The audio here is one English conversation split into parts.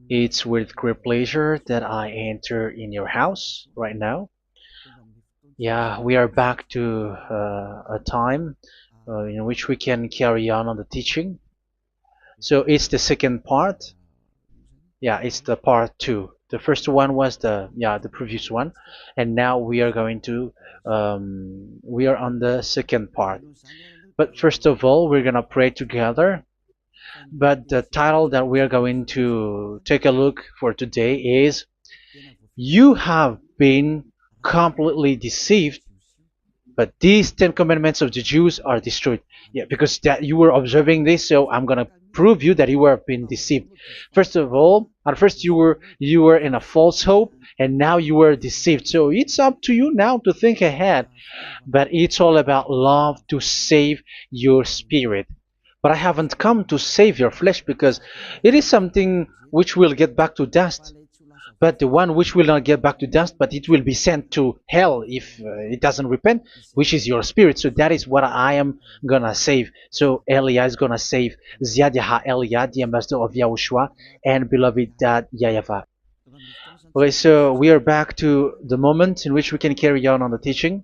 It's with great pleasure that I enter in your house right now. Yeah, we are back to a time in which we can carry on the teaching. So it's the second part. Yeah, it's the part two. The first one was the previous one, and now we are going to we are on the second part. But first of all, we're gonna pray together. But the title that we are going to take a look for today is "You have been completely deceived, but these Ten Commandments of the Jews are destroyed." Yeah, because that you were observing this, so I'm gonna prove you that you were being deceived. First of all, at first you were in a false hope, and now you were deceived. So it's up to you now to think ahead. But it's all about love to save your spirit. But I haven't come to save your flesh because it is something which will get back to dust. But the one which will not get back to dust, but it will be sent to hell if it doesn't repent, which is your spirit. So that is what I am gonna save. So Elia is gonna save Ziadiha Elia, the ambassador of Yahushua, and beloved dad YAHVAH. Okay, so we are back to the moment in which we can carry on the teaching.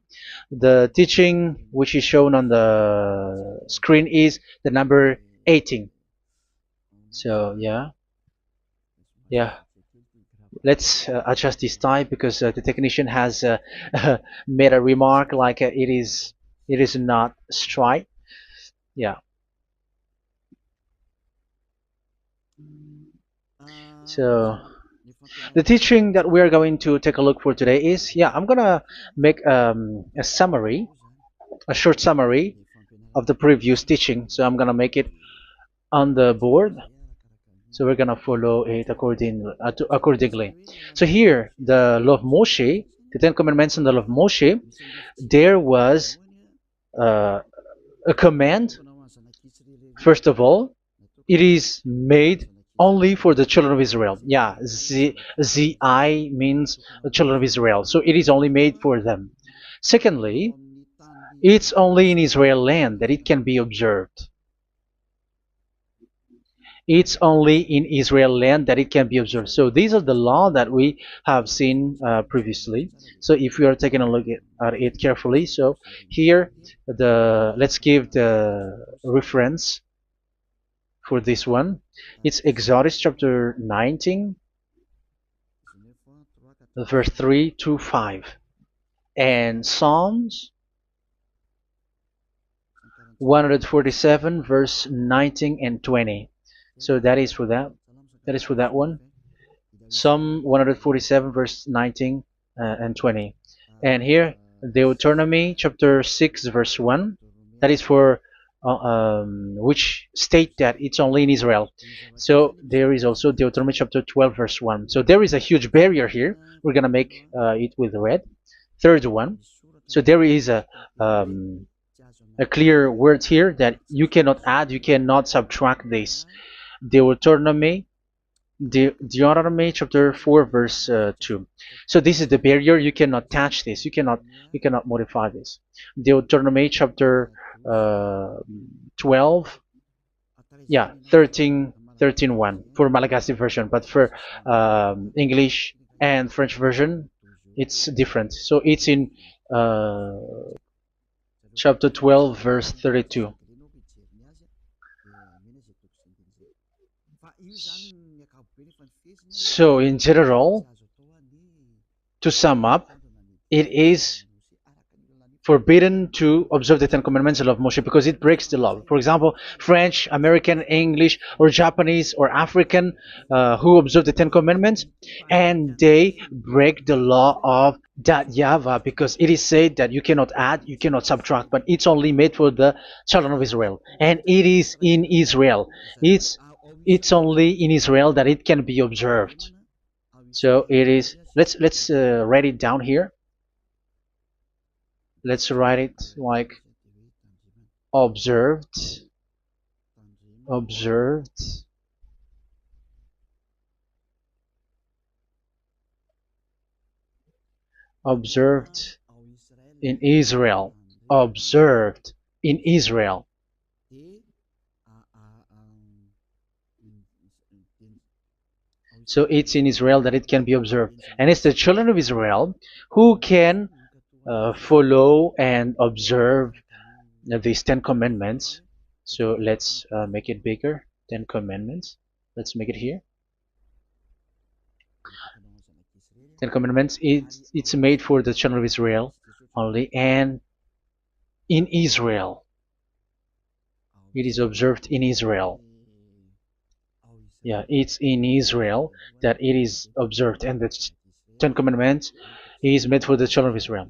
The teaching which is shown on the screen is the number 18. So yeah. Let's adjust this time because the technician has made a remark like it is not straight. Yeah. So the teaching that we're going to take a look for today is I'm gonna make a summary, a short summary of the previous teaching. So I'm gonna make it on the board. So we're gonna follow it accordingly. So here, the law of Moshe, the Ten Commandments and the law of Moshe, there was uh, a command. First of all, it is made only for the children of Israel. Yeah, Z-I means the children of Israel. So it is only made for them. Secondly, it's only in Israel land that it can be observed. It's only in Israel land that it can be observed. So these are the law that we have seen previously. So if we are taking a look at it carefully, so here let's give the reference for this one. It's Exodus chapter 19, verse 3 to 5, and Psalms 147, verse 19 and 20. So that is for that. That is for that one. Psalm 147, verse 19 and 20. And here, Deuteronomy chapter 6, verse 1. That is for which state that it's only in Israel. So there is also Deuteronomy chapter 12, verse 1. So there is a huge barrier here. We're going to make it with red. Third one. So there is a clear word here that you cannot add, you cannot subtract this. Deuteronomy chapter 4, verse 2. So this is the barrier. You cannot touch this. You cannot modify this. Deuteronomy chapter 12, 13:1 for Malagasy version, but for English and French version, it's different. So it's in chapter 12, verse 32. So in general, to sum up, it is forbidden to observe the Ten Commandments of Moshe because it breaks the law. For example, French, American, English, or Japanese or African who observe the Ten Commandments and they break the law of that YAHVAH because it is said that you cannot add, you cannot subtract, but it's only made for the children of Israel, and it is in Israel. It's only in Israel that it can be observed. So it is. Let's write it down here. Let's write it like observed, observed, observed in Israel, observed in Israel. So it's in Israel that it can be observed. And it's the children of Israel who can follow and observe these 10 commandments. So let's make it bigger. 10 commandments. Let's make it here. 10 commandments. It's made for the children of Israel only, and in Israel. It is observed in Israel. Yeah, it's in Israel that it is observed, and the 10 commandments is made for the children of Israel.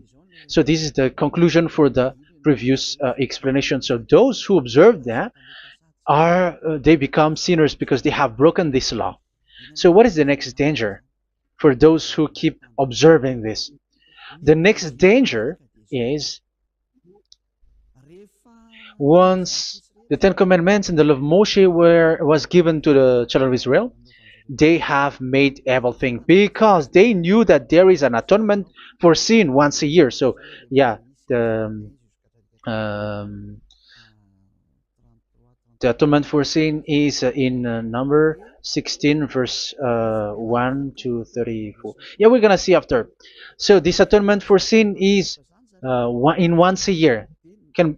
So this is the conclusion for the previous explanation. So those who observe that are they become sinners because they have broken this law. So what is the next danger for those who keep observing this? The next danger is once the Ten Commandments and the law of Moshe was given to the children of Israel, they have made everything because they knew that there is an atonement for sin once a year. So yeah, um, the atonement for sin is in number 16 verse 1 to 34. Yeah, we're gonna see after. So this atonement for sin is once a year,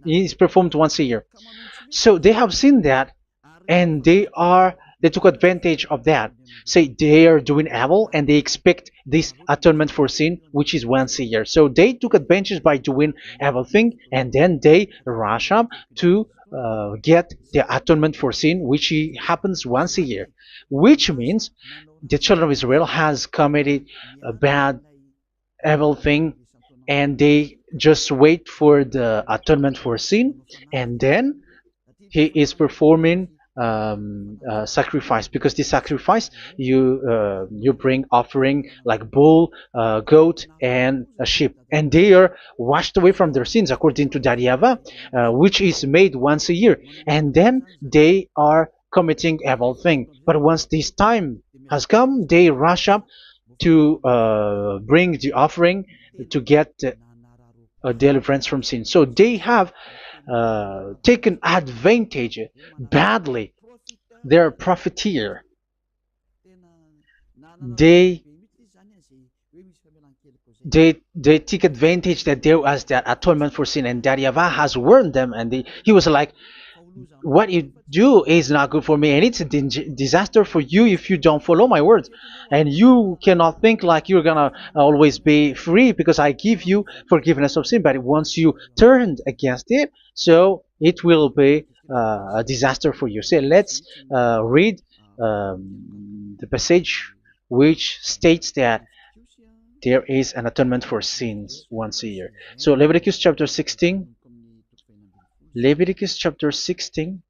is performed once a year. So they have seen that, and they took advantage of that. Say they are doing evil and they expect this atonement for sin, which is once a year. So they took advantage by doing evil thing, and then they rush up to get the atonement for sin, which happens once a year, which means the children of Israel has committed a bad evil thing, and they just wait for the atonement for sin, and then he is performing sacrifice, because the sacrifice you bring offering like bull, goat, and a sheep, and they are washed away from their sins according to that YAHVAH, which is made once a year, and then they are committing evil thing. But once this time has come, they rush up to bring the offering to get deliverance from sin. So they have taken advantage badly. They're a profiteer. They they take advantage that there was that atonement for sin, and that YAHVAH has warned them, and he was like, what you do is not good for me, and it's a disaster for you if you don't follow my words, and you cannot think like you're gonna always be free because I give you forgiveness of sin, but once you turned against it, so it will be a disaster for you. So let's read the passage which states that there is an atonement for sins once a year. So Leviticus chapter 16. Leviticus chapter 16.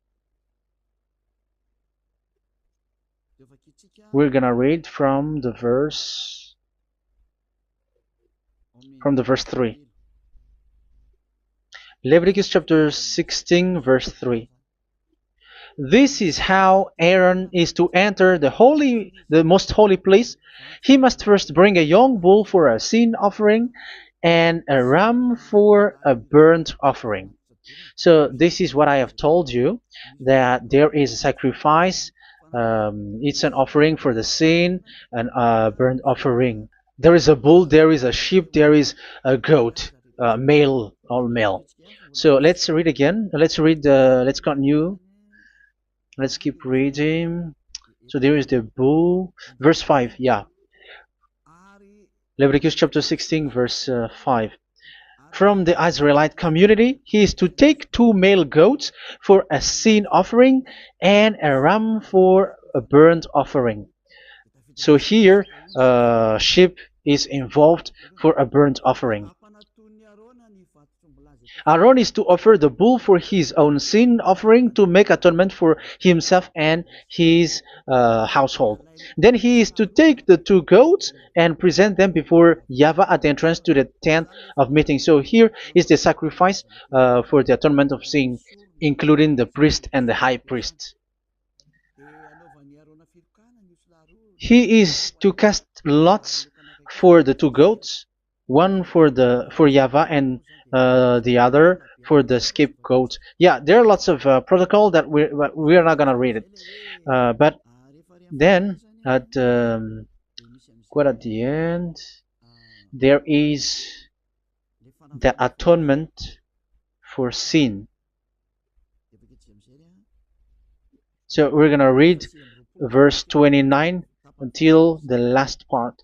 We're gonna read from the verse 3. Leviticus chapter 16 verse 3. This is how Aaron is to enter the most holy place. He must first bring a young bull for a sin offering and a ram for a burnt offering. So this is what I have told you, that there is a sacrifice. It's an offering for the sin, and a burnt offering. There is a bull, there is a sheep, there is a goat, male, all male. So let's read again. Let's continue. Let's keep reading. So there is the bull, verse 5. Yeah, Leviticus chapter 16 verse 5. From the Israelite community, he is to take 2 male goats for a sin offering and a ram for a burnt offering. So here, sheep is involved for a burnt offering. Aaron is to offer the bull for his own sin offering to make atonement for himself and his household. Then he is to take the 2 goats and present them before YAHVAH at the entrance to the tent of meeting. So here is the sacrifice for the atonement of sin, including the priest and the high priest. He is to cast lots for the 2 goats, one for YAHVAH and the other for the scapegoat. Yeah, there are lots of protocol that we are not gonna read it, but then at quite at the end, there is the atonement for sin. So we're gonna read verse 29 until the last part.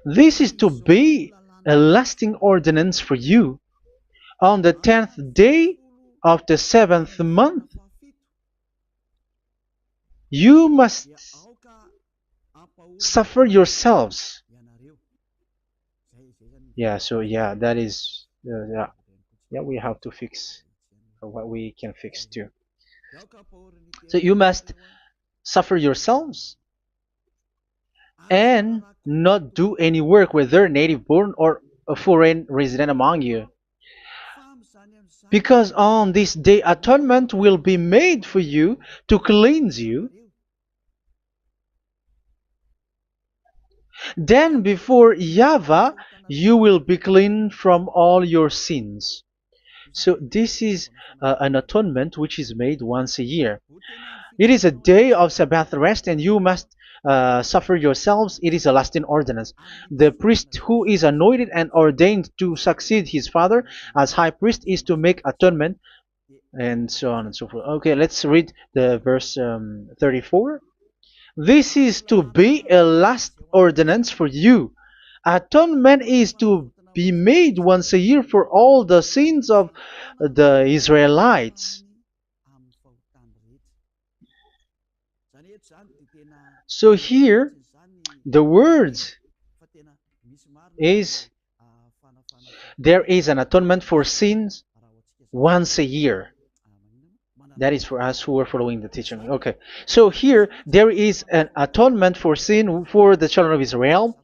This is to be a lasting ordinance for you. On the 10th day of the 7th month, you must suffer yourselves. Yeah, so yeah, that is, yeah, we have to fix what we can fix too. So you must suffer yourselves and not do any work, whether native born or a foreign resident among you. Because on this day atonement will be made for you to cleanse you. Then before YAHVAH you will be clean from all your sins. So this is an atonement which is made once a year. It is a day of Sabbath rest, and you must suffer yourselves. It is a lasting ordinance. The priest who is anointed and ordained to succeed his father as high priest is to make atonement, and so on and so forth. Okay, let's read the verse 34. This is to be a last ordinance for you. Atonement is to be made once a year for all the sins of the Israelites. So here, the words is there is an atonement for sins once a year. That is for us who are following the teaching. Okay, so here there is an atonement for sin for the children of Israel,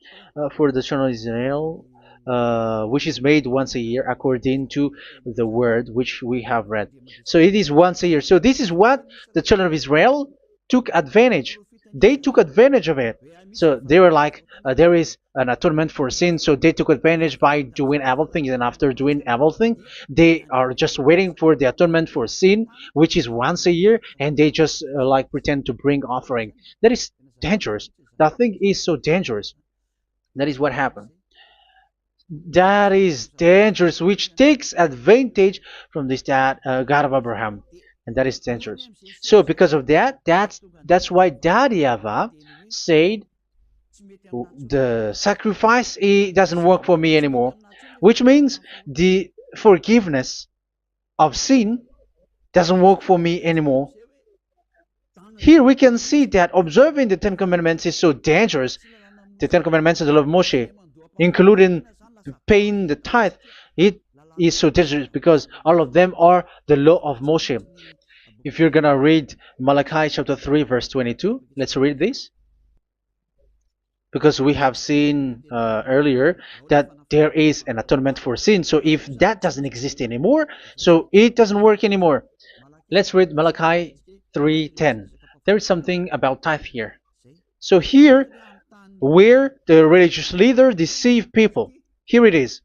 which is made once a year according to the word which we have read. So it is once a year. So this is what the children of Israel took advantage. They took advantage of it. So they were like, there is an atonement for sin, so they took advantage by doing evil things, and after doing evil things, they are just waiting for the atonement for sin, which is once a year, and they just like pretend to bring offering. That is dangerous. That thing is so dangerous. That is what happened. That is dangerous, which takes advantage from this God of Abraham, and that is dangerous. So because of that, that's why YAHVAH said the sacrifice, it doesn't work for me anymore, which means the forgiveness of sin doesn't work for me anymore. Here we can see that observing the Ten Commandments is so dangerous. The Ten Commandments and the law of Moshe, including paying the tithe, it is so dangerous because all of them are the law of Moshe. If you're gonna read Malachi chapter 3 verse 22, let's read this. Because we have seen earlier that there is an atonement for sin. So if that doesn't exist anymore, so it doesn't work anymore. Let's read Malachi 3:10. There is something about tithe here. So here, where the religious leader deceive people, here it is.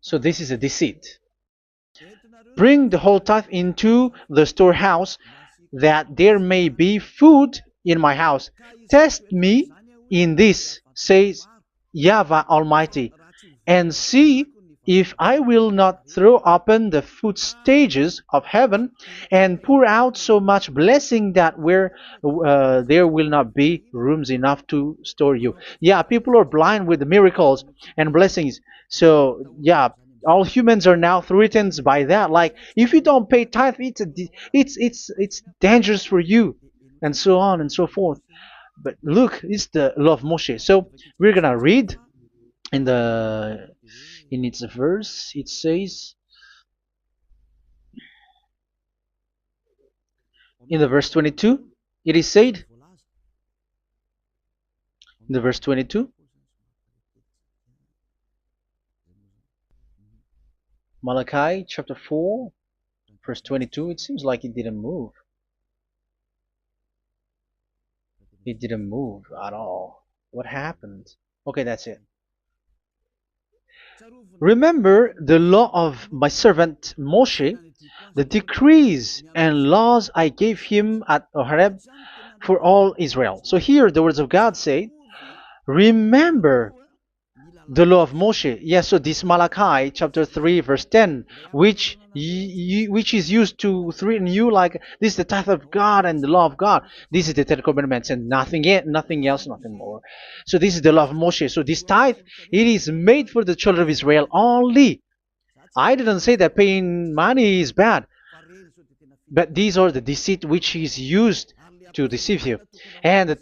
So this is a deceit. Bring the whole tithe into the storehouse, that there may be food in my house. Test me in this, says YAHVAH Almighty, and see if I will not throw open the food stages of heaven and pour out so much blessing that where there will not be rooms enough to store you. Yeah, people are blind with the miracles and blessings. So yeah, all humans are now threatened by that. Like, if you don't pay tithe, it's dangerous for you, and so on and so forth. But look, it's the law of Moshe. So we're gonna read in its verse. It says in the verse 22. It is said in the verse 22. Malachi chapter 4 verse 22. It seems like it didn't move. It didn't move at all. What happened? Okay, that's it. Remember the law of my servant Moshe, the decrees and laws I gave him at Horeb for all Israel. So here the words of God say, remember the law of Moshe. Yes, so this Malachi chapter 3 verse 10, which is used to threaten you like this is the tithe of God and the law of God. This is the Ten Commandments and nothing yet, nothing else, nothing more. So this is the law of Moshe. So this tithe, it is made for the children of Israel only. I didn't say that paying money is bad, but these are the deceit which is used to deceive you. And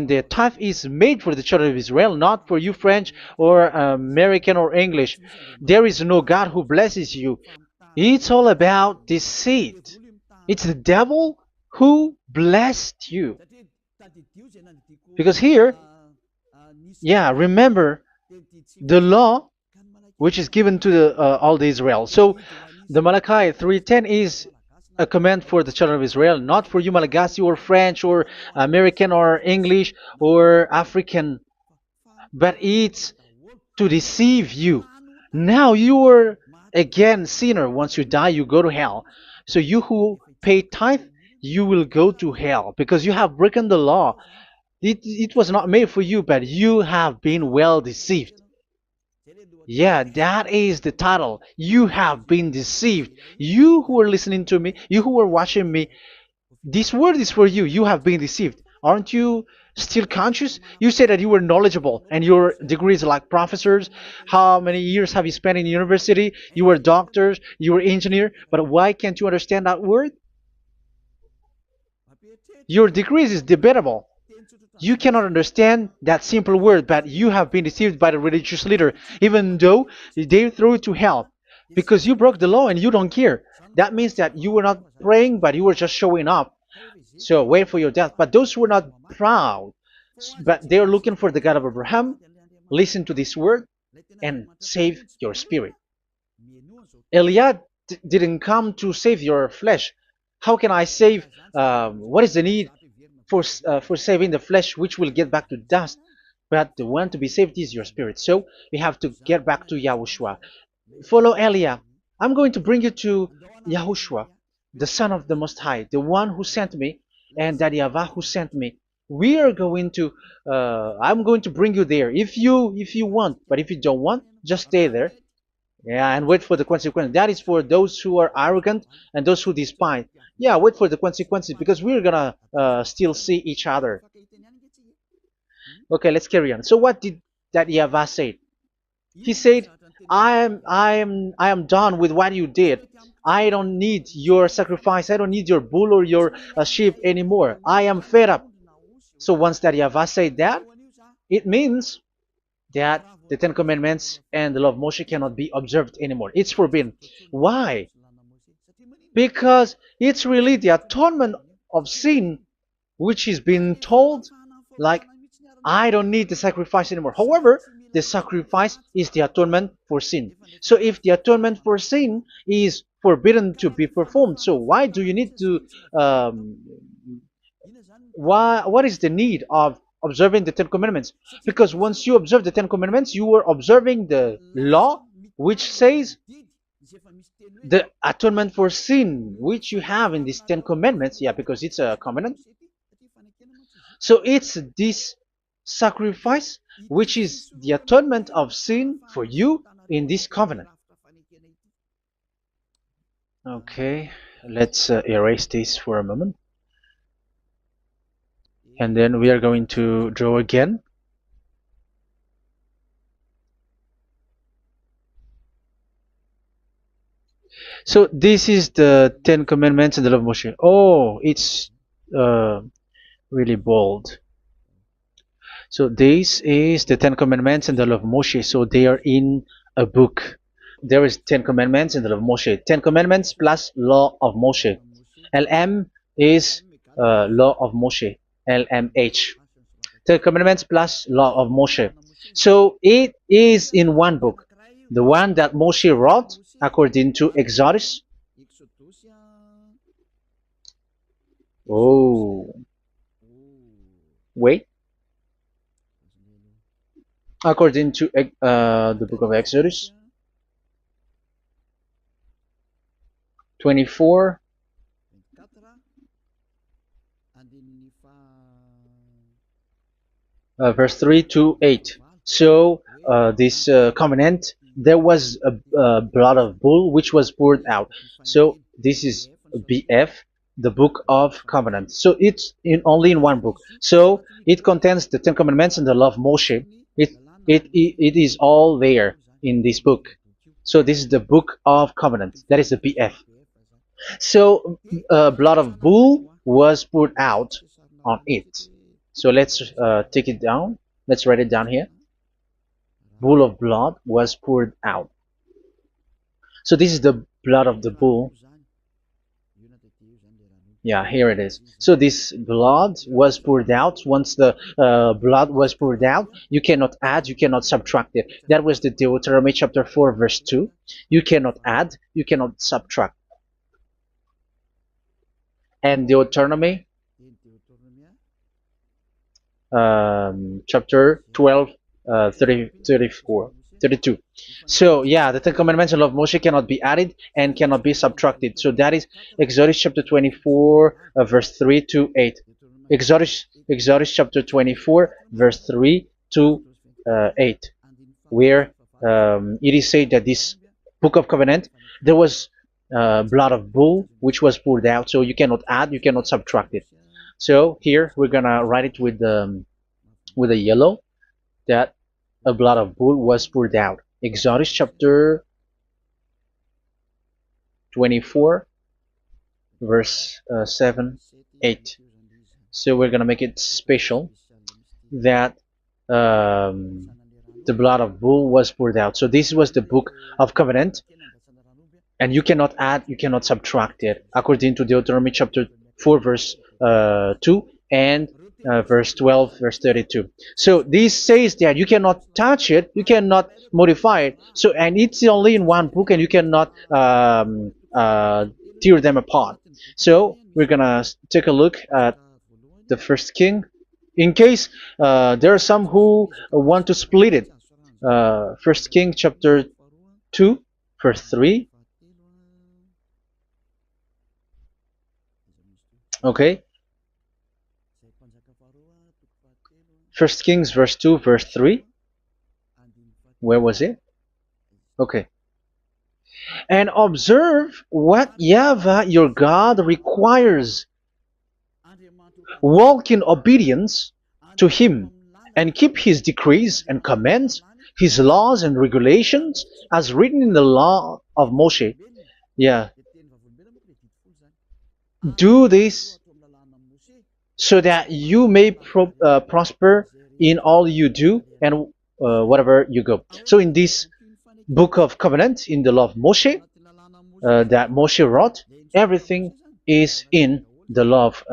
the tithe is made for the children of Israel, not for you French or American or English. There is no God who blesses you. It's all about deceit. It's the devil who blessed you. Because here, yeah, remember the law which is given to all the Israel. So the Malachi 3:10 is a command for the children of Israel, not for you Malagasy or French or American or English or African, but it's to deceive you. Now you are again sinner. Once you die, you go to hell. So you who pay tithe, you will go to hell because you have broken the law. It was not made for you, but you have been well deceived. Yeah, that is the title. You have been deceived. You who are listening to me, you who are watching me, this word is for you. You have been deceived. Aren't you still conscious? You say that you were knowledgeable and your degrees like professors. How many years have you spent in university? You were doctors, you were engineer, but why can't you understand that word? Your degrees is debatable. You cannot understand that simple word, but you have been deceived by the religious leader, even though they throw you to hell because you broke the law and you don't care. That means that you were not praying, but you were just showing up. So wait for your death. But those who are not proud, but they are looking for the God of Abraham, listen to this word and save your spirit. Eliad didn't come to save your flesh. How can I save? What is the need for saving the flesh, which will get back to dust? But the one to be saved is your spirit. So we have to get back to YAHOSHUAH. Follow Eliah. I'm going to bring you to YAHOSHUAH, the Son of the Most High, the one who sent me, and that YAHVAH who sent me. We are going to. I'm going to bring you there if you want, but if you don't want, just stay there. Yeah, and wait for the consequences. That is for those who are arrogant and those who despise. Yeah, wait for the consequences because we're gonna still see each other. Okay, let's carry on. So what did that YAHVAH say? He said, I am done with what you did. I don't need your sacrifice. I don't need your bull or your sheep anymore. I am fed up. So once that YAHVAH said that, it means that the Ten Commandments and the law of Moshe cannot be observed anymore. It's forbidden. Why? Because it's really the atonement of sin which is being told, like, I don't need the sacrifice anymore. However, the sacrifice is the atonement for sin. So if the atonement for sin is forbidden to be performed, so why do you need to what is the need of observing the Ten Commandments? Because once you observe the Ten Commandments, you are observing the law which says the atonement for sin which you have in these Ten Commandments. Yeah, because it's a covenant. So it's this sacrifice which is the atonement of sin for you in this covenant. Okay, let's erase this for a moment. And then we are going to draw again. So this is the Ten Commandments and the law of Moshe. Oh, it's really bold. So this is the Ten Commandments and the law of Moshe. So they are in a book. There is Ten Commandments and the law of Moshe. Ten Commandments plus law of Moshe. LM is law of Moshe. LMH. Ten Commandments plus law of Moshe. So it is in one book. The one that Moshe wrote according to Exodus. Oh, wait. According to the book of Exodus. 24, verse 3 to 8. So this covenant, there was a blood of bull which was poured out. So this is BF, the book of covenant. So it's only in one book. So it contains the Ten Commandments and the law of Moshe. It is all there in this book. So this is the book of covenant. That is the BF. So blood of bull was poured out on it. So let's take it down. Let's write it down here. Bull of blood was poured out. So this is the blood of the bull. Yeah, here it is. So this blood was poured out. Once the blood was poured out, you cannot add, you cannot subtract it. That was the Deuteronomy chapter 4, verse 2. You cannot add, you cannot subtract. And Deuteronomy chapter 12, 32. So yeah, the Ten Commandments and law of Moshe cannot be added and cannot be subtracted. So that is Exodus chapter 24, verse 3 to 8. Exodus chapter 24, verse 3 to 8, where it is said that this book of covenant, there was blood of bull which was poured out. So you cannot add, you cannot subtract it. So here we're gonna write it with a yellow, that a blood of bull was poured out. Exodus chapter 24, verse 7, 8. So we're gonna make it special that the blood of bull was poured out. So this was the book of covenant, and you cannot add, you cannot subtract it, according to Deuteronomy chapter 4, verse 2 and verse 12, verse 32. So this says that you cannot touch it, you cannot modify it. So, and it's only in one book, and you cannot tear them apart. So we're gonna take a look at the first king, in case there are some who want to split it. First King chapter 2, verse 3. Okay. First Kings verse 2, verse 3. Where was it? Okay. And observe what YAHVAH your God requires. Walk in obedience to Him, and keep His decrees and commands, His laws and regulations, as written in the law of Moshe. Yeah. Do this so that you may prosper in all you do and whatever you go. So in this book of covenant, in the law of Moshe, that Moshe wrote, everything is in the law of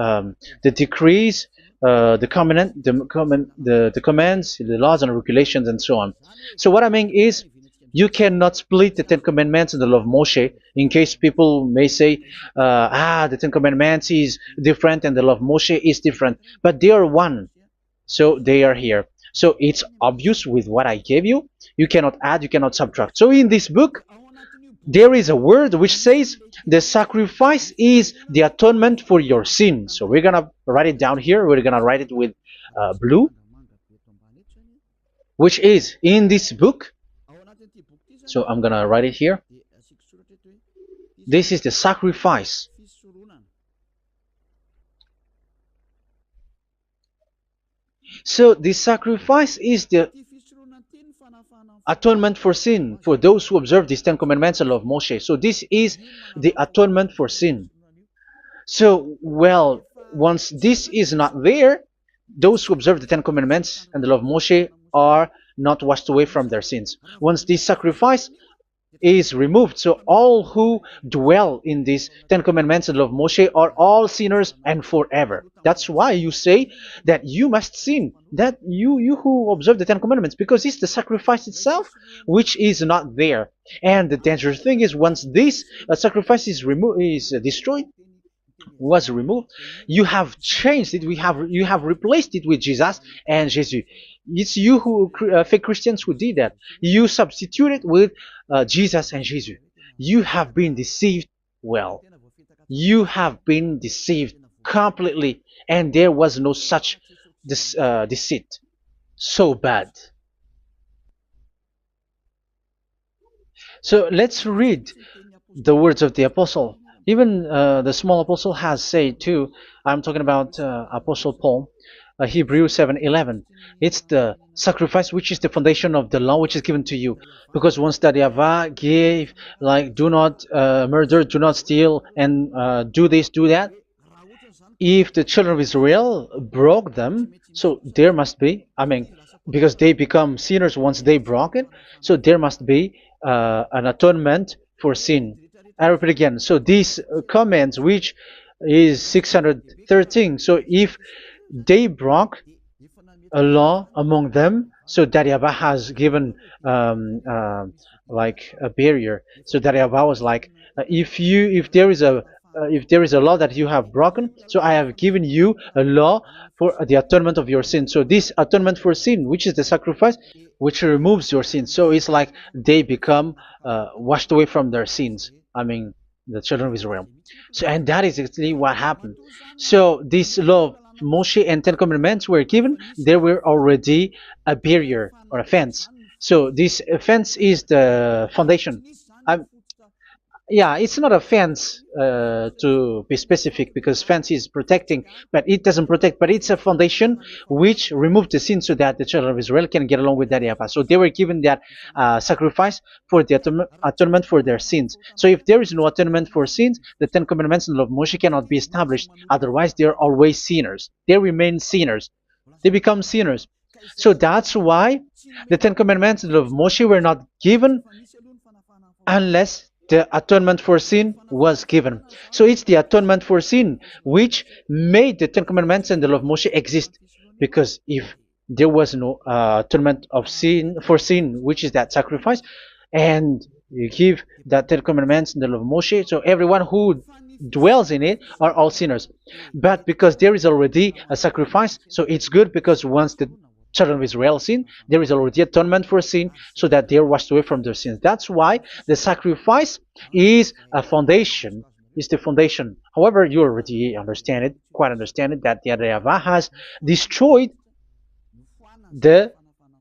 the decrees, the covenant, the commands, the laws and regulations, and so on. So what I mean is, you cannot split the Ten Commandments and the law of Moshe, in case people may say, the Ten Commandments is different and the law of Moshe is different, but they are one. So they are here. So it's obvious with what I gave you. You cannot add, you cannot subtract. So in this book, there is a word which says the sacrifice is the atonement for your sin. So we're gonna write it down here. We're gonna write it with blue, which is in this book. So I'm gonna write it here. This is the sacrifice. So the sacrifice is the atonement for sin, for those who observe these Ten Commandments and law of Moshe. So this is the atonement for sin. So, well, once this is not there, those who observe the Ten Commandments and the law of Moshe are not washed away from their sins. Once this sacrifice is removed, so all who dwell in these Ten Commandments and law of Moshe are all sinners and forever. That's why you say that you must sin, that you who observe the Ten Commandments, because it's the sacrifice itself which is not there. And the dangerous thing is, once this sacrifice is removed, is destroyed, was removed, you have changed it. You have replaced it with Jesus and Jesus. It's you who fake Christians who did that. You substituted with Jesus and Jesus. You have been deceived well. You have been deceived completely, and there was no such deceit. So bad. So let's read the words of the apostle. Even the small apostle has said too. I'm talking about Apostle Paul, Hebrews 7:11. It's the sacrifice which is the foundation of the law which is given to you. Because once that Yahweh gave, like, do not murder, do not steal, and do this, do that. If the children of Israel broke them, so there must be, I mean, because they become sinners once they broke it, so there must be an atonement for sin. I repeat again. So these comments, which is 613, so if they broke a law among them, so that Yahweh has given like a barrier. So that Yahweh was like, if there is a law that you have broken, so I have given you a law for the atonement of your sin. So this atonement for sin, which is the sacrifice, which removes your sins. So it's like they become washed away from their sins. I mean, the children of Israel. So, and that is exactly what happened. So this law of Moshe and Ten Commandments were given. There were already a barrier or a fence. So this fence is the foundation. I, yeah, it's not a fence to be specific, because fence is protecting, but it doesn't protect. But it's a foundation which removed the sin so that the children of Israel can get along with that Yahweh. So they were given that sacrifice for the atonement for their sins. So if there is no atonement for sins, the Ten Commandments and the law of Moshe cannot be established. Otherwise, they are always sinners. They remain sinners. They become sinners. So that's why the Ten Commandments and the law of Moshe were not given unless the atonement for sin was given. So it's the atonement for sin which made the Ten Commandments and the law of Moshe exist. Because if there was no atonement of sin for sin, which is that sacrifice, and you give that Ten Commandments and the law of Moshe, so everyone who dwells in it are all sinners. But because there is already a sacrifice, so it's good, because once the children of Israel sin, there is already atonement for sin, so that they are washed away from their sins. That's why the sacrifice is a foundation, is the foundation. However, you already understand it, quite understand it, that the YAHVAH has destroyed the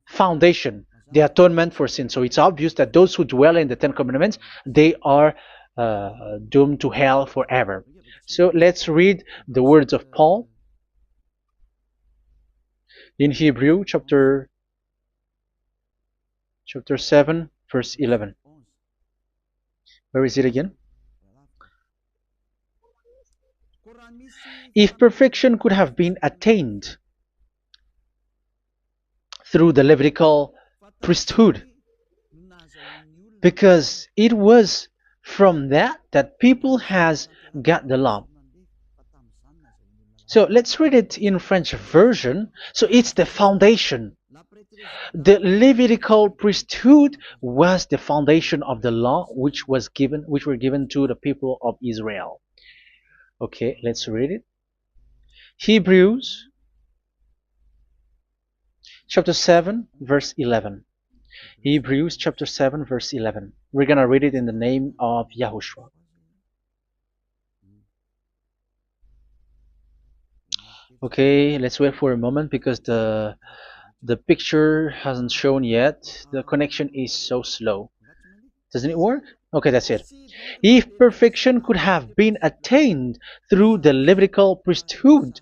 foundation, the atonement for sin. So it's obvious that those who dwell in the Ten Commandments, they are doomed to hell forever. So let's read the words of Paul in Hebrew chapter 7 verse 11. Where is it again? If perfection could have been attained through the Levitical priesthood, because it was from that people has got the law. So let's read it in French version. So it's the foundation. The Levitical priesthood was the foundation of the law which were given to the people of Israel. Okay, let's read it. Hebrews chapter 7 verse 11. Hebrews chapter 7 verse 11. We're going to read it in the name of YAHOSHUAH. Okay, let's wait for a moment, because the picture hasn't shown yet. The connection is so slow. Doesn't it work? Okay, that's it. If perfection could have been attained through the Levitical priesthood,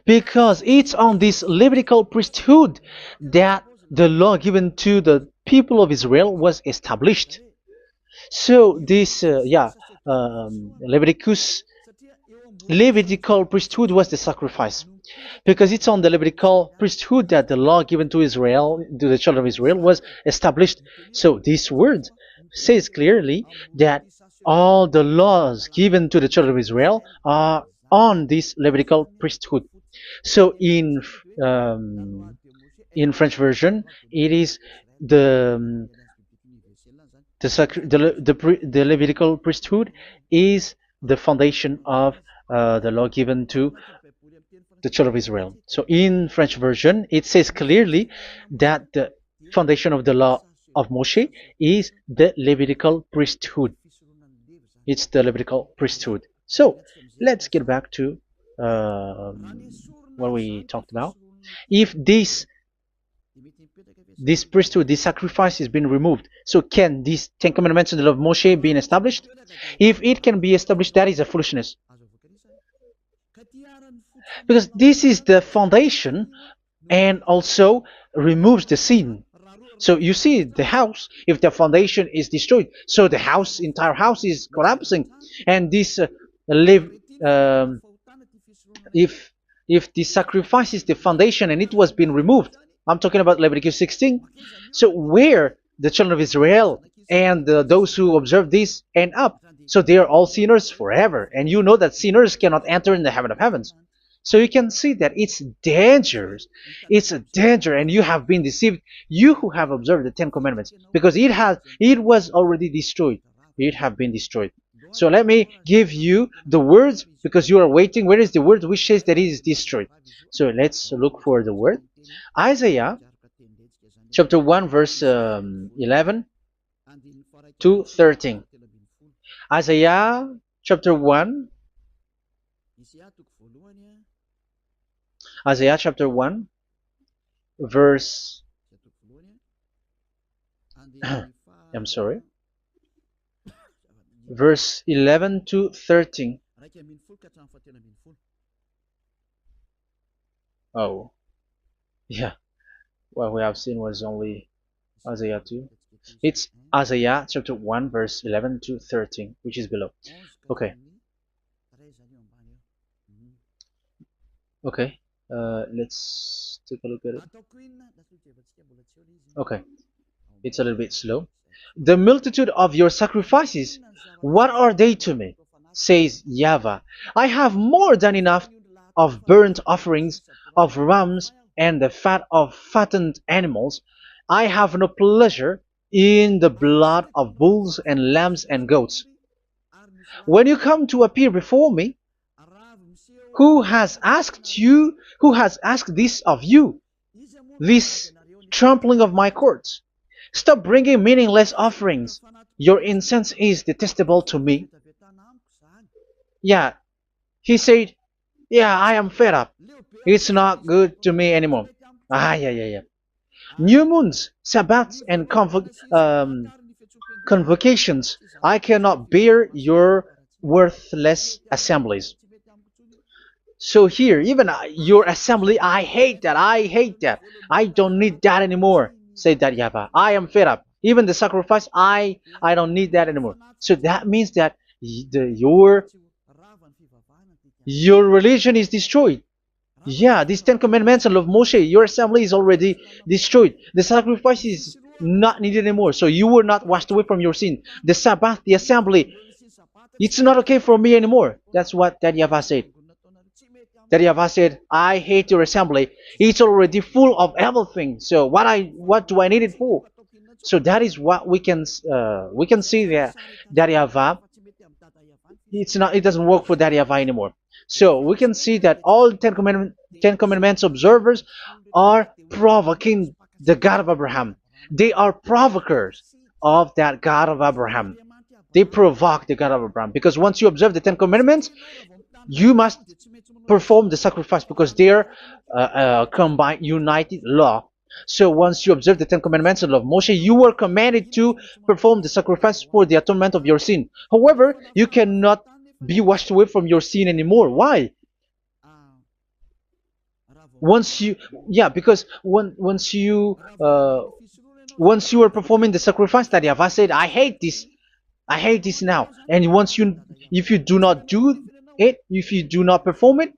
because it's on this Levitical priesthood that the law given to the people of Israel was established. So this, Levitical priesthood was the sacrifice, because it's on the Levitical priesthood that the law given to Israel, to the children of Israel, was established. So this word says clearly that all the laws given to the children of Israel are on this Levitical priesthood. So in French version, it is the Levitical priesthood is the foundation of the law given to the children of Israel. So in French version, it says clearly that the foundation of the law of Moshe is the Levitical priesthood. It's the Levitical priesthood. So let's get back to what we talked about. If this priesthood, this sacrifice is being removed, so can these Ten Commandments and the law of Moshe being established? If it can be established, that is a foolishness. Because this is the foundation and also removes the sin. So you see the house, if the foundation is destroyed, so the house, entire house is collapsing. And this live, um, if the sacrifice is the foundation and it was being removed, I'm talking about Leviticus 16. So where the children of Israel and those who observe this end up, so they are all sinners forever. And you know that sinners cannot enter in the heaven of heavens. So you can see that it's dangerous. It's a danger, and you have been deceived. You who have observed the Ten Commandments, because it was already destroyed. It have been destroyed. So let me give you the words, because you are waiting. Where is the word which says that it is destroyed? So let's look for the word. Isaiah chapter 1 verse 11 to 13. Isaiah chapter 1. Isaiah chapter 1 verse I'm sorry, verse 11 to 13. Oh, yeah, what we have seen was only Isaiah 2. It's Isaiah chapter 1 verse 11 to 13, which is below. Okay. Okay. Let's take a look at it. Okay. It's a little bit slow. The multitude of your sacrifices, what are they to me? Says YAHVAH. I have more than enough of burnt offerings, of rams, and the fat of fattened animals. I have no pleasure in the blood of bulls and lambs and goats. When you come to appear before me, who has asked this of you, this trampling of my courts? Stop bringing meaningless offerings. Your incense is detestable to me. Yeah, he said, yeah, I am fed up. It's not good to me anymore. Yeah. New moons, Sabbaths, and convocations. I cannot bear your worthless assemblies. So here, even your assembly, I hate that. I hate that. I don't need that anymore. Say that, YAHVAH. I am fed up. Even the sacrifice, I don't need that anymore. So that means that your religion is destroyed. Yeah, these Ten Commandments and of Moshe, your assembly is already destroyed. The sacrifice is not needed anymore. So you were not washed away from your sin. The Sabbath, the assembly, it's not okay for me anymore. That's what that YAHVAH said. That YAHVAH said, I hate your assembly. It's already full of everything. So what do I need it for? So that is what we can see there. That YAHVAH, it doesn't work for that YAHVAH anymore. So we can see that all Ten Commandments observers are provoking the God of Abraham. They are provokers of that God of Abraham. They provoke the God of Abraham, because once you observe the Ten Commandments, you must perform the sacrifice, because they are combined, united law. So once you observe the Ten Commandments and love Moshe, you were commanded to perform the sacrifice for the atonement of your sin. However, you cannot be washed away from your sin anymore. Why? Because once you are performing the sacrifice, that YAHVAH said, I hate this now. And if you do not do it, if you do not perform it,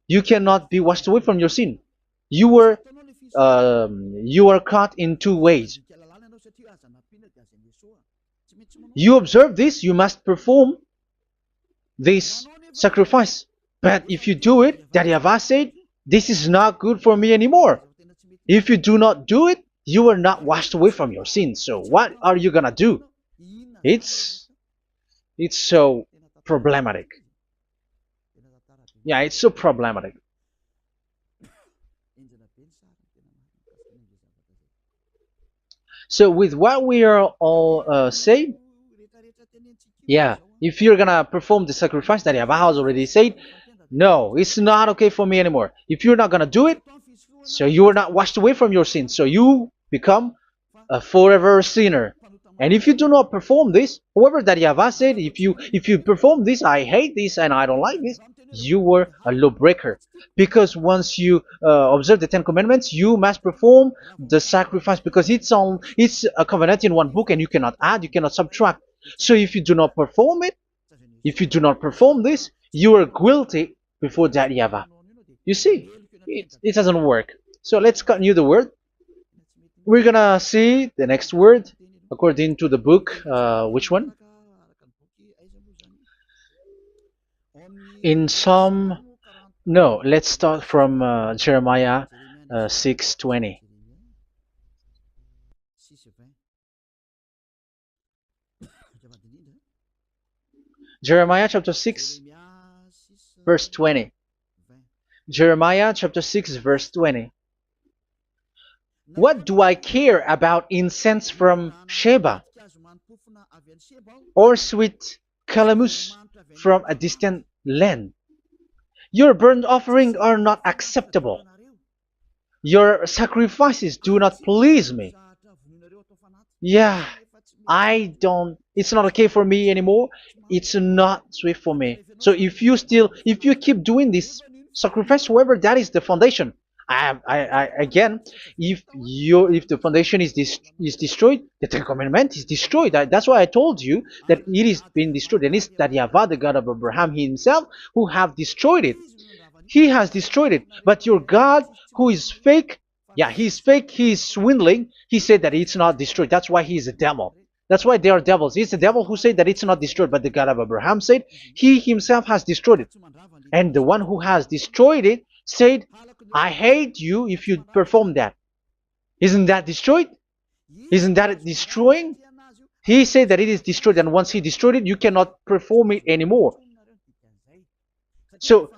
you cannot be washed away from your sin. You are caught in two ways. You observe this, you must perform this sacrifice. But if you do it, that YAHVAH said, this is not good for me anymore. If you do not do it, you are not washed away from your sin. So what are you gonna do? It's so problematic. Yeah, it's so problematic. So with what we are all saying, yeah, if you're gonna perform the sacrifice that YAHVAH has already said, no, it's not okay for me anymore. If you're not gonna do it, so you are not washed away from your sins, so you become a forever sinner. And if you do not perform this, however that YAHVAH said, if you perform this, I hate this and I don't like this, you were a lawbreaker. Because once you observe the Ten Commandments, you must perform the sacrifice, because it's a covenant in one book, and you cannot add, you cannot subtract. So if you do not perform it, if you do not perform this, you are guilty before that YAHVAH. You see, it doesn't work. So let's continue the word. We're gonna see the next word according to the book. Which one? In Psalm. No, let's start from Jeremiah 6:20. Jeremiah chapter 6, verse 20. Jeremiah chapter 6, verse 20. What do I care about incense from Sheba, or sweet calamus from a distant land? Your burnt offerings are not acceptable. Your sacrifices do not please me. Yeah, it's not okay for me anymore. It's not sweet for me. So if you keep doing this sacrifice, however, that is the foundation. Again, if the foundation is destroyed, the Ten Commandment is destroyed. That's why I told you that it is being destroyed, and it's that YAHVAH, the God of Abraham himself, who have destroyed it. He has destroyed it. But your God, who is fake, yeah, he's fake, he's swindling. He said that it's not destroyed. That's why he is a devil. That's why they are devils. It's the devil who said that it's not destroyed, but the God of Abraham said he himself has destroyed it. And the one who has destroyed it said, I hate you if you perform that. Isn't that destroyed? Isn't that destroying? He said that it is destroyed, and once he destroyed it, you cannot perform it anymore. So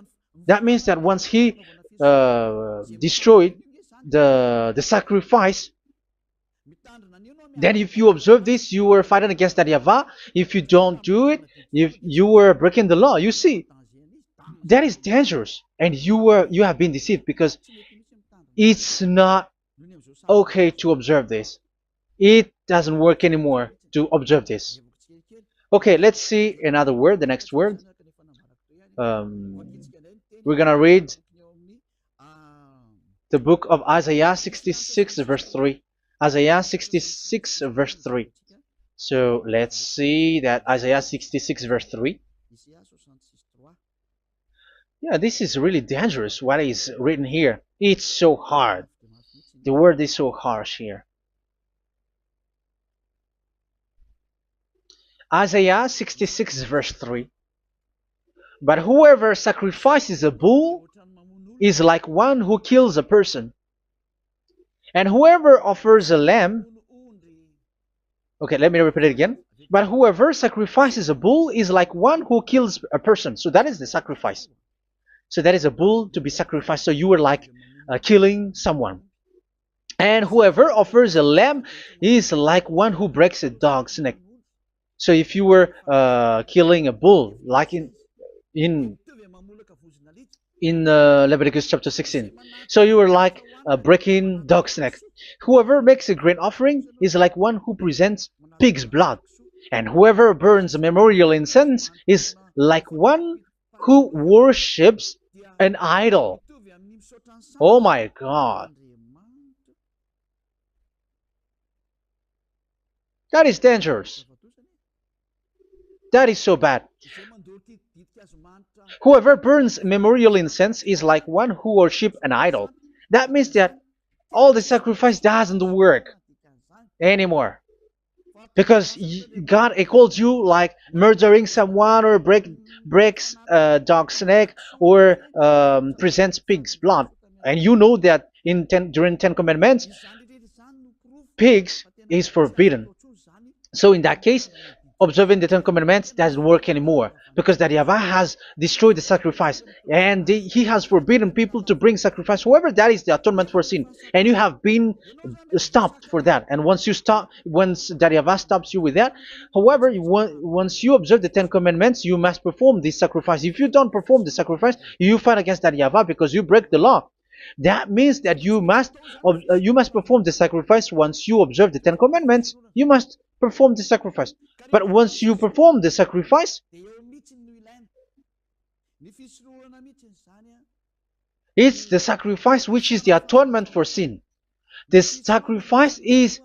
that means that once he destroyed the sacrifice, then if you observe this, you were fighting against that YAHVAH. If you don't do it, if you were breaking the law, you see, that is dangerous, and you have been deceived, because it's not okay to observe this. It doesn't work anymore to observe this. Okay, let's see another word, the next word. We're gonna read the book of Isaiah 66 verse 3. Isaiah 66 verse 3. So let's see that Isaiah 66 verse 3. Yeah, this is really dangerous what is written here. It's so hard. The word is so harsh here. Isaiah 66 verse 3. But whoever sacrifices a bull is like one who kills a person. And whoever offers a lamb... Okay, let me repeat it again. But whoever sacrifices a bull is like one who kills a person. So that is the sacrifice. So that is a bull to be sacrificed. So you were like killing someone. And whoever offers a lamb is like one who breaks a dog's neck. So if you were killing a bull, like in Leviticus chapter 16, so you were like breaking dog's neck. Whoever makes a grain offering is like one who presents pig's blood. And whoever burns a memorial incense is like one who worships an idol. Oh my God. That is dangerous. That is so bad. Whoever burns memorial incense is like one who worships an idol. That means that all the sacrifice doesn't work anymore. Because God calls you like murdering someone, or breaks a dog's neck, or presents pig's blood. And you know that during 10 Commandments, pigs is forbidden. So in that case, observing the Ten Commandments doesn't work anymore because that Yahweh has destroyed the sacrifice and he has forbidden people to bring sacrifice. However, that is the atonement for sin, and you have been stopped for that. And once you stop, once that Yahweh stops you with that, however, once you observe the Ten Commandments, you must perform this sacrifice. If you don't perform the sacrifice, you fight against that Yahweh because you break the law. That means that you must perform the sacrifice. Once you observe the Ten Commandments, you must perform the sacrifice. But once you perform the sacrifice, it's the sacrifice which is the atonement for sin. This sacrifice is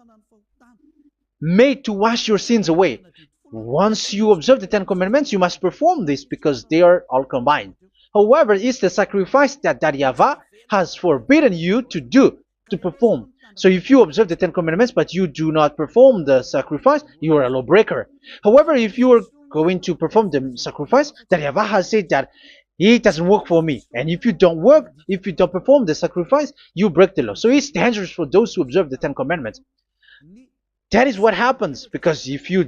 made to wash your sins away. Once you observe the Ten Commandments, you must perform this because they are all combined. However, it's the sacrifice that Yahweh has forbidden you to do, to perform. So if you observe the Ten Commandments but you do not perform the sacrifice, you are a lawbreaker. However, if you are going to perform the sacrifice, that Yahweh has said that it doesn't work for me. And if you don't perform the sacrifice, you break the law. So it's dangerous for those who observe the Ten Commandments. That is what happens, because if you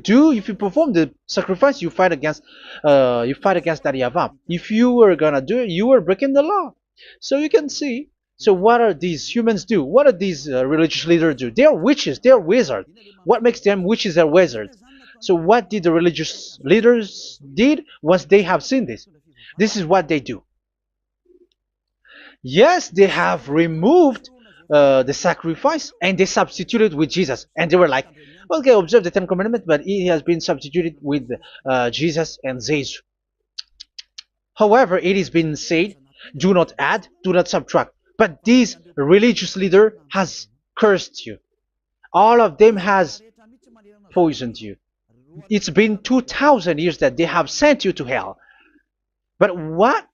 perform the sacrifice, you fight against that Yahweh. If you were gonna do it, you are breaking the law. So you can see. So what are these humans do? What are these religious leaders do? They are witches. They are wizards. What makes them witches and wizards? So what did the religious leaders did once they have seen this? This is what they do. Yes, they have removed the sacrifice and they substituted with Jesus, and they were like, okay, observe the Ten Commandments, but it has been substituted with Jesus and Jesus. However, it has been said, do not add, do not subtract. But this religious leader has cursed you. All of them has poisoned you. It's been 2,000 years that they have sent you to hell. But what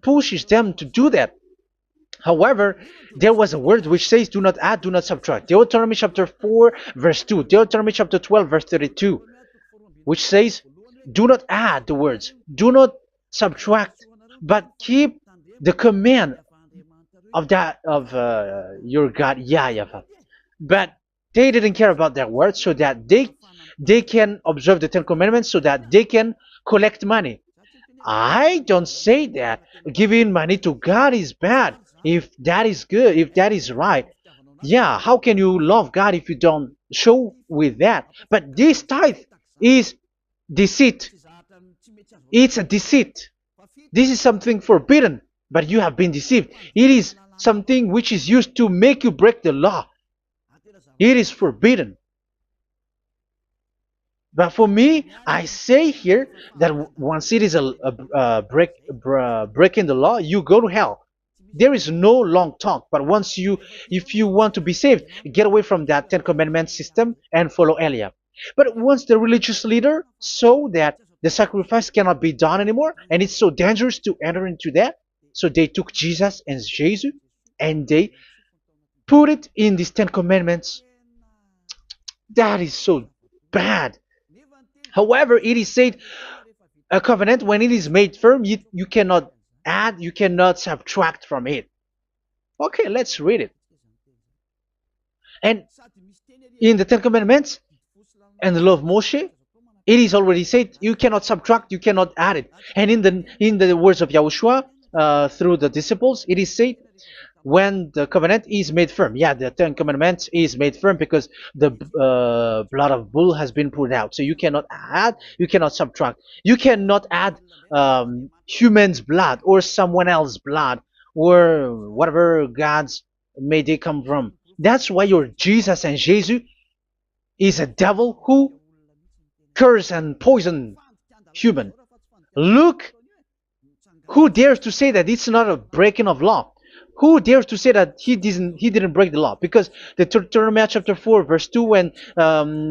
pushes them to do that? However, there was a word which says, do not add, do not subtract. Deuteronomy chapter 4, verse 2. Deuteronomy chapter 12, verse 32. Which says, do not add the words, do not subtract, but keep the command of your God, Yahweh. But they didn't care about that word, so that they can observe the Ten Commandments, so that they can collect money. I don't say that giving money to God is bad. If that is good, if that is right, yeah, how can you love God if you don't show with that? But this tithe is deceit. It's a deceit. This is something forbidden, but you have been deceived. It is something which is used to make you break the law. It is forbidden. But for me, I say here that once it is breaking the law, you go to hell. There is no long talk. But if you want to be saved, get away from that Ten Commandments system and follow Eliab. But once the religious leader saw that the sacrifice cannot be done anymore, and it's so dangerous to enter into that, so they took Jesus and Jesus and they put it in these Ten Commandments. That is so bad. However, it is said, a covenant, when it is made firm, you cannot add, you cannot subtract from it. Okay, let's read it. And in the Ten Commandments and the law of Moshe, it is already said, you cannot subtract, you cannot add it. And in the words of YAHOSHUAH, through the disciples, it is said, when the covenant is made firm. Yeah, the Ten Commandments is made firm because the blood of bull has been poured out. So you cannot add, you cannot subtract. You cannot add human's blood or someone else's blood or whatever gods may they come from. That's why your Jesus and Jesus is a devil who curse and poison human. Look, who dares to say that it's not a breaking of law? Who dares to say that he didn't break the law? Because the Deuteronomy chapter 4 verse 2 and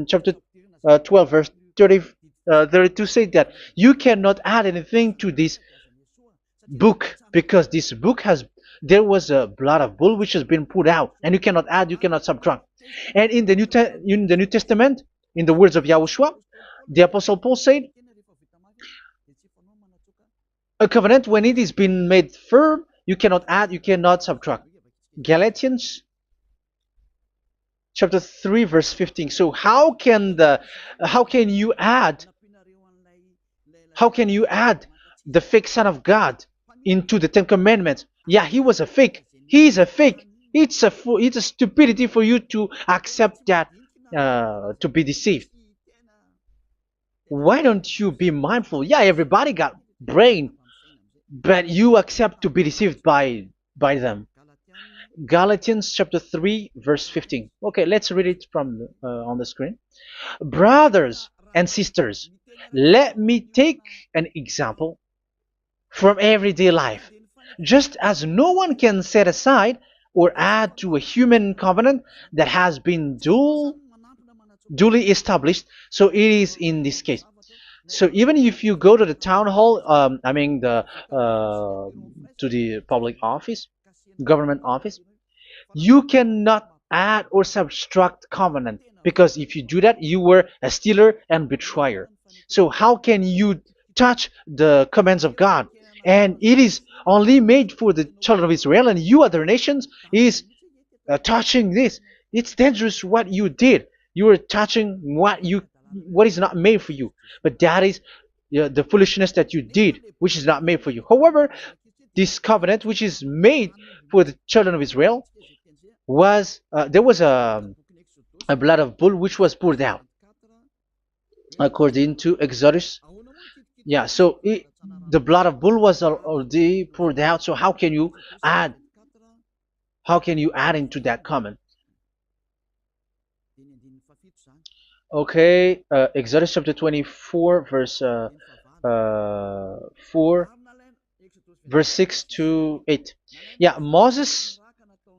chapter 12 verse 32 say that you cannot add anything to this book, because this book there was a blood of bull which has been put out, and you cannot add, you cannot subtract. And in the New Testament, in the words of YAHOSHUAH, the Apostle Paul said, a covenant, when it is been made firm, you cannot add, you cannot subtract. Galatians chapter 3 verse 15. So how can you add How can you add the fake Son of God into the Ten Commandments? Yeah, he was a fake. He is a fake. It's a stupidity for you to accept that, to be deceived. Why don't you be mindful? Yeah, everybody got brain, but you accept to be deceived by them. Galatians chapter 3 verse 15. Okay, let's read it from on the screen. Brothers and sisters, let me take an example from everyday life. Just as no one can set aside or add to a human covenant that has been duly established, so it is in this case. So even if you go to the town hall, I mean to the public office, government office, you cannot add or subtract covenant, because if you do that, you were a stealer and betrayer. So how can you touch the commands of God? And it is only made for the children of Israel, and you other nations is touching this. It's dangerous what you did. You are touching what is not made for you. But that is the foolishness that you did, which is not made for you. However, this covenant, which is made for the children of Israel, was there was a blood of bull which was poured out according to Exodus. Yeah, so the blood of bull was already poured out. So add how can you add into that comment? Okay, Exodus chapter 24 verse 4, verse 6 to 8. Yeah, Moses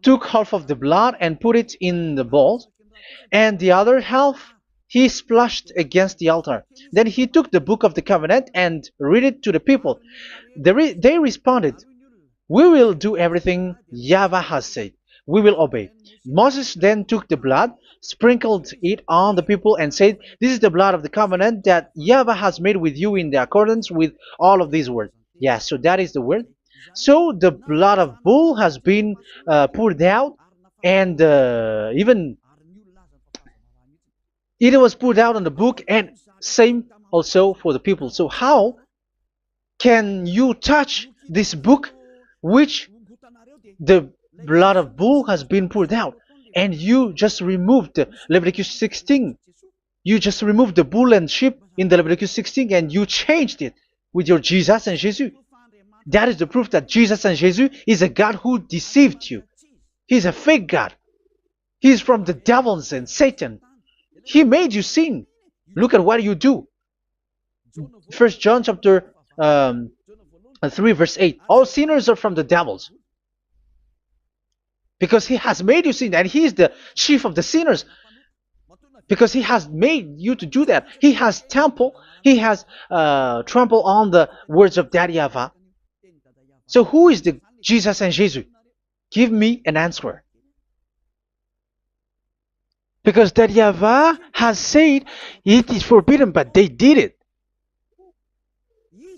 took half of the blood and put it in the bowl, and the other half he splashed against the altar. Then he took the book of the covenant and read it to the people. They responded, "We will do everything YAHVAH has said. We will obey." Moses then took the blood, sprinkled it on the people, and said, "This is the blood of the covenant that YAHVAH has made with you in the accordance with all of these words." Yeah, so that is the word. So the blood of bull has been poured out, and even it was poured out on the book, and same also for the people. So how can you touch this book which the blood of bull has been poured out, and you just removed Leviticus 16? You just removed the bull and sheep in the Leviticus 16, and you changed it with your Jesus and Jesus. That is the proof that Jesus and Jesus is a God who deceived you. He's a fake God. He's from the devils and Satan. He made you sin. Look at what you do. First John chapter 3 verse 8. All sinners are from the devils, because he has made you sin, and he is the chief of the sinners, because he has made you to do that. He has trampled on the words of Daddy Ava. So who is the Jesus and Jesus? Give me an answer. Because Daddy Ava has said it is forbidden, but they did it.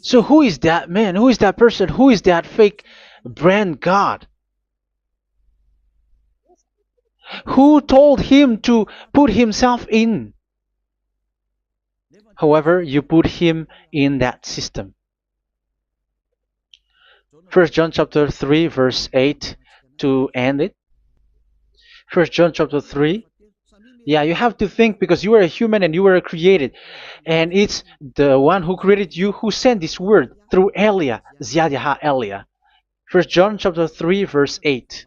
So who is that man? Who is that person? Who is that fake brand God? Who told him to put himself in? However, you put him in that system. First John chapter 3 verse 8 to end it. First John chapter 3. Yeah, you have to think, because you are a human and you were created. And it's the one who created you who sent this word through Elia, Ziadiha Elia. First John chapter 3 verse 8.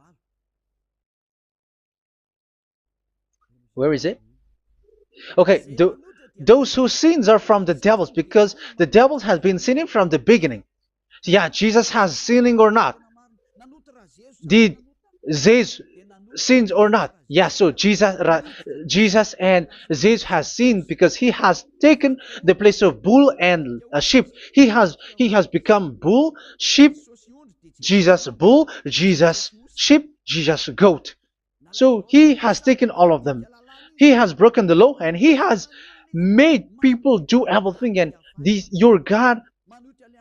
Where is it? Okay, those whose sins are from the devils, because the devil has been sinning from the beginning. Yeah, Jesus has sinning or not? Did Zeus sins or not? Yeah, so Jesus and Zeus has sinned, because he has taken the place of bull and a sheep. He has become bull, sheep, Jesus bull, Jesus sheep, Jesus goat. So he has taken all of them. He has broken the law, and he has made people do everything. And your God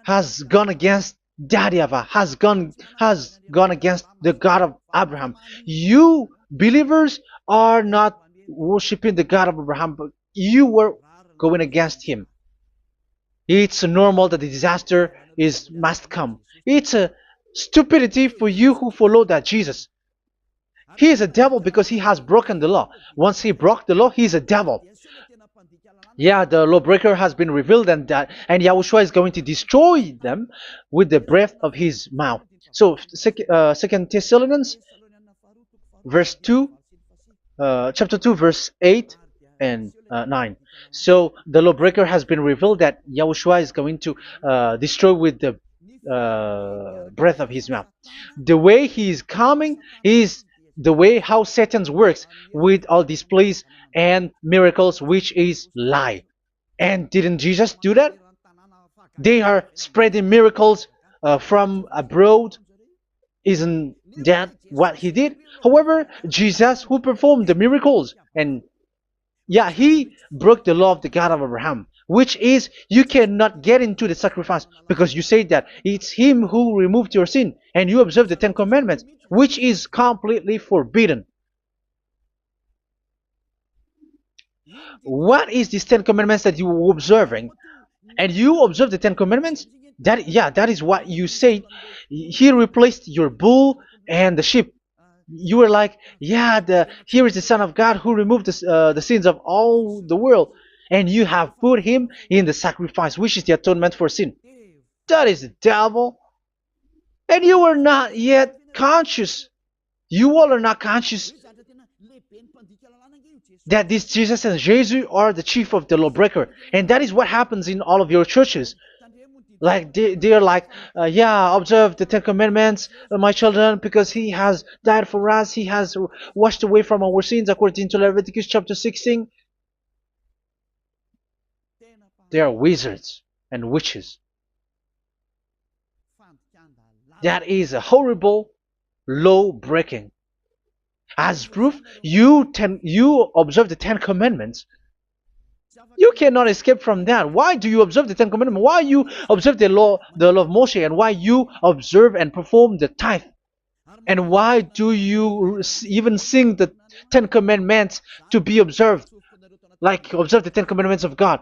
has gone against Dadiava, has gone against the God of Abraham. You believers are not worshiping the God of Abraham, but you were going against him. It's normal that the disaster is must come. It's a stupidity for you who follow that Jesus. He is a devil because he has broken the law. Once he broke the law, he is a devil. Yeah, the lawbreaker has been revealed, and Yahushua is going to destroy them with the breath of his mouth. So, Second Thessalonians, verse 2, chapter 2, verse 8 and 9. So the lawbreaker has been revealed that Yahushua is going to destroy with the breath of his mouth. The way he is coming is the way how Satan works with all displays and miracles, which is lie. And didn't Jesus do that? They are spreading miracles from abroad. Isn't that what he did? However, Jesus, who performed the miracles, and yeah, he broke the law of the God of Abraham, which is you cannot get into the sacrifice because you say that it's him who removed your sin and you observe the Ten Commandments, which is completely forbidden. What is these Ten Commandments that you were observing? And you observe the Ten Commandments? That is what you said. He replaced your bull and the sheep. You were like, yeah, here is the Son of God who removed the sins of all the world, and you have put him in the sacrifice, which is the atonement for sin. That is the devil, and you are not yet conscious. You all are not conscious that this Jesus and Jesus are the chief of the lawbreaker, and that is what happens in all of your churches. Like they are like, yeah, observe the Ten Commandments, my children, because he has died for us. He has washed away from our sins according to Leviticus chapter 16. They are wizards and witches. That is a horrible law breaking. As proof, you observe the Ten Commandments. You cannot escape from that. Why do you observe the Ten Commandments? Why you observe the law of Moshe, and why you observe and perform the tithe? And why do you even sing the Ten Commandments to be observed? Like observe the Ten Commandments of God.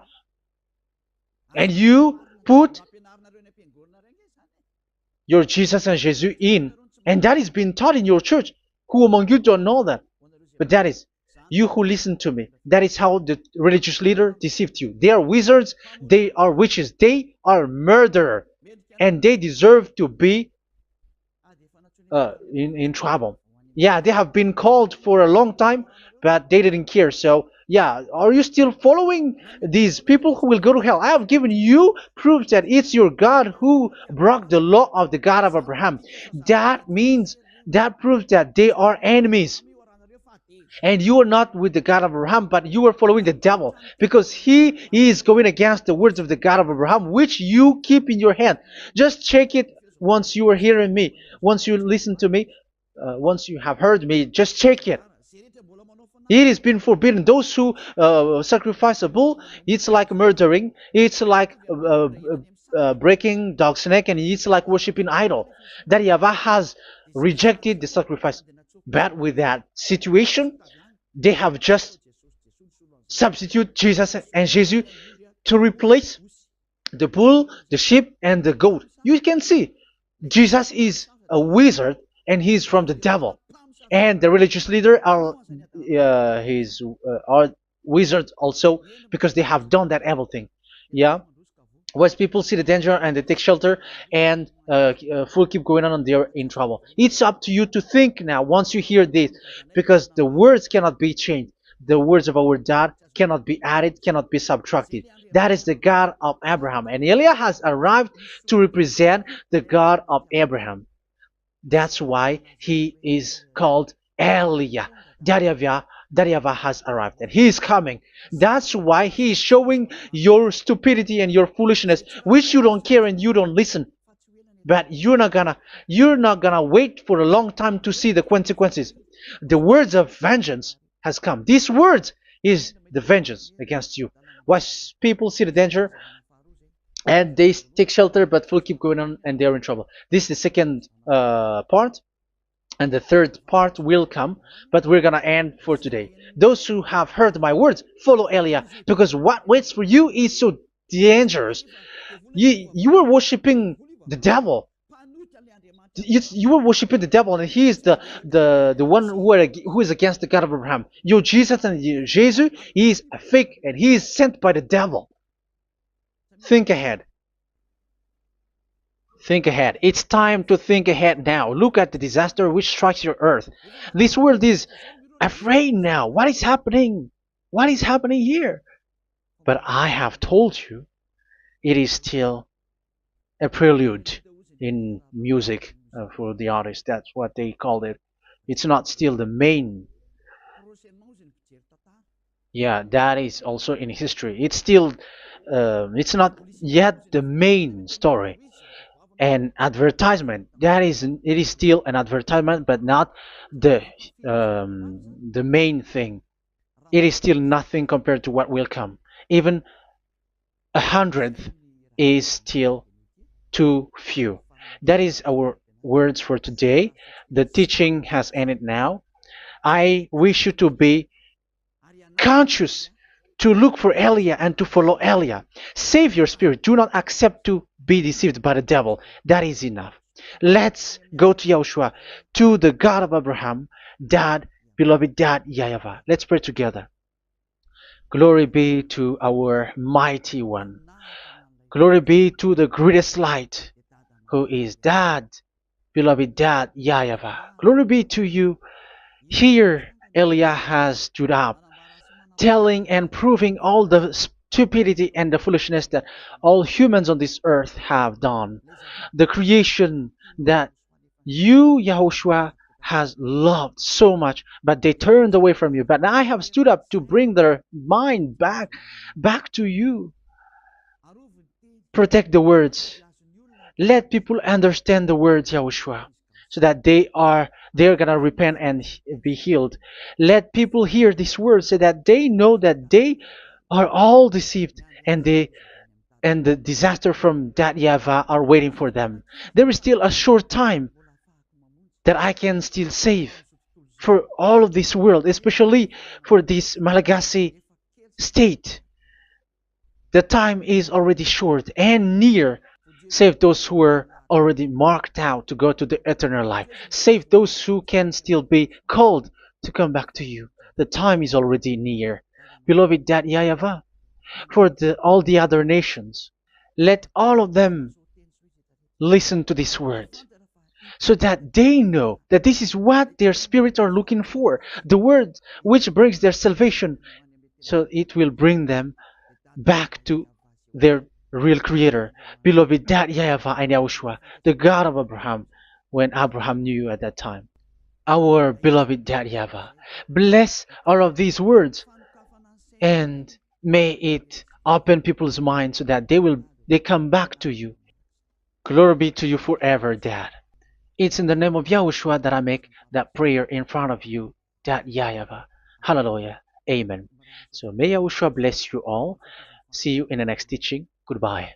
And you put your Jesus and Jesus in. And that is being taught in your church. Who among you don't know that? But that is you who listen to me. That is how the religious leader deceived you. They are wizards. They are witches. They are murderers. And they deserve to be in trouble. Yeah, they have been called for a long time, but they didn't care. So, yeah, are you still following these people who will go to hell? I have given you proof that it's your God who broke the law of the God of Abraham. That proves that they are enemies. And you are not with the God of Abraham, but you are following the devil, because he is going against the words of the God of Abraham, which you keep in your hand. Just check it once you are hearing me, once you listen to me, once you have heard me, just check it. It has been forbidden. Those who sacrifice a bull, it's like murdering, it's like breaking dog's neck, and it's like worshiping idol. That YAHVAH has rejected the sacrifice. But with that situation, they have just substitute Jesus and Jesus to replace the bull, the sheep, and the goat. You can see Jesus is a wizard and he's from the devil, and the religious leader are wizards also, because they have done that evil thing. Yeah. Once people see the danger and they take shelter, and full keep going on, and they're in trouble. It's up to you to think now once you hear this, because the words cannot be changed. The words of our God cannot be added, cannot be subtracted. That is the God of Abraham, and Eliah has arrived to represent the God of Abraham. That's why he is called Eliah. YAHVAH has arrived, and he is coming. That's why he is showing your stupidity and your foolishness, which you don't care and you don't listen. But you're not gonna wait for a long time to see the consequences. The words of vengeance has come. These words is the vengeance against you. Once people see the danger and they take shelter, but will keep going on, and they're in trouble. This is the second part. And the third part will come, but we're gonna end for today. Those who have heard my words, follow Eliah, because what waits for you is so dangerous. You were worshiping the devil. You were worshiping the devil, and he is the one who is against the God of Abraham. Your Jesus and your Jesus, he is a fake, and he is sent by the devil. Think ahead. Think ahead. It's time to think ahead now. Look at the disaster which strikes your earth. This world is afraid now. What is happening? What is happening here? But I have told you, it is still a prelude in music for the artist. That's what they called it. It's not still the main. Yeah, that is also in history. It's still, it's not yet the main story. And advertisement, that is, it is still an advertisement, but not the the main thing. It is still nothing compared to what will come. Even a hundredth is still too few. That is our words for today. The teaching has ended now. I wish you to be conscious, to look for Elia and to follow Elia. Save your spirit. Do not accept to be deceived by the devil. That is enough. Let's go to Yahushua, to the God of Abraham, Dad, beloved Dad, YAHVAH. Let's pray together. Glory be to our mighty one. Glory be to the greatest light, who is Dad, beloved Dad, YAHVAH. Glory be to you. Here, Elia has stood up, telling and proving all the stupidity and the foolishness that all humans on this earth have done. The creation that you, Yahushua, has loved so much, but they turned away from you. But I have stood up to bring their mind back to you. Protect the words. Let people understand the words, Yahushua, so that they're gonna repent and be healed. Let people hear these words so that they know that they are all deceived, and the disaster from that YAHVAH are waiting for them. There is still a short time that I can still save for all of this world, especially for this Malagasy state. The time is already short and near. Save those who are already marked out to go to the eternal life. Save those who can still be called to come back to you. The time is already near. Beloved Dad YAHVAH, for all the other nations, let all of them listen to this word, so that they know that this is what their spirits are looking for, the word which brings their salvation, so it will bring them back to their real creator, beloved Dad YAHVAH and Yahushua, the God of Abraham, when Abraham knew you at that time. Our beloved Dad YAHVAH, bless all of these words, and may it open people's minds so that they come back to you. Glory be to you forever, Dad. It's in the name of Yahushua that I make that prayer in front of you, Dad YAHVAH. Hallelujah. Amen. So may Yahushua bless you all. See you in the next teaching. Goodbye.